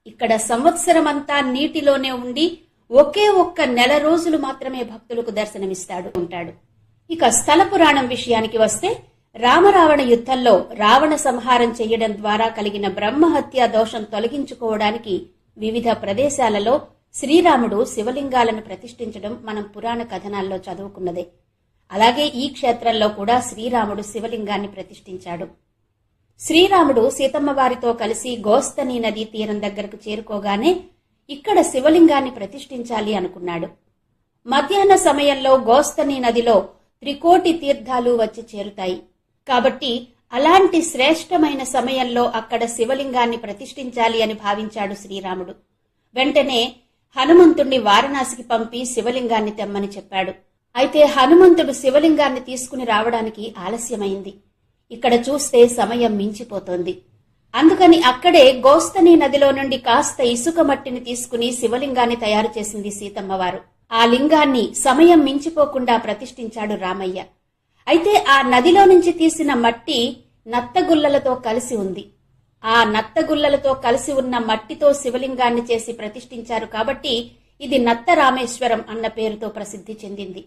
ఇక్కడ సంవత్సరమంతా నీటిలోనే ఉండి ఒకే ఒక్క నెల రోజులు మాత్రమే భక్తులకు దర్శనమిస్తాడు ఉంటాడు. ఇక స్థల పురాణం విషయానికి వస్తే, రామరావణ యుద్ధంలో రావణ సంహారం చెయ్యడం ద్వారా కలిగిన బ్రహ్మహత్య దోషం తొలగించుకోవడానికి వివిధ ప్రదేశాలలో శ్రీరాముడు శివలింగాలను ప్రతిష్ఠించడం మనం పురాణ కథనాల్లో చదువుకున్నదే. అలాగే ఈ క్షేత్రంలో కూడా శ్రీరాముడు శివలింగాన్ని ప్రతిష్ఠించాడు. శ్రీరాముడు సీతమ్మ వారితో కలిసి గోస్తని నదీ తీరం దగ్గరకు చేరుకోగానే ఇక్కడ శివలింగాన్ని ప్రతిష్ఠించాలి అనుకున్నాడు. మధ్యాహ్న సమయంలో గోస్తని నదిలో 3,000,000 తీర్థాలు వచ్చి చేరుతాయి. కాబట్టి అలాంటి శ్రేష్టమైన సమయంలో అక్కడ శివలింగాన్ని ప్రతిష్ఠించాలి అని భావించాడు శ్రీరాముడు. వెంటనే హనుమంతుణ్ణి వారణాసికి పంపి శివలింగాన్ని తెమ్మని చెప్పాడు. అయితే హనుమంతుడు శివలింగాన్ని తీసుకుని రావడానికి ఆలస్యమైంది. ఇక్కడ చూస్తే సమయం మించిపోతోంది. అందుకని అక్కడే గోస్తని నదిలో నుండి కాస్త ఇసుక మట్టిని తీసుకుని శివలింగాన్ని తయారు చేసింది సీతమ్మవారు. ఆ లింగాన్ని సమయం మించిపోకుండా ప్రతిష్ఠించాడు రామయ్య. అయితే ఆ నదిలో నుంచి తీసిన మట్టి నత్తగుల్లలతో కలిసి ఉంది. ఆ నత్తగుల్లలతో కలిసి ఉన్న మట్టితో శివలింగాన్ని చేసి ప్రతిష్ఠించారు కాబట్టి ఇది నత్త రామేశ్వరం అన్న పేరుతో ప్రసిద్ధి చెందింది.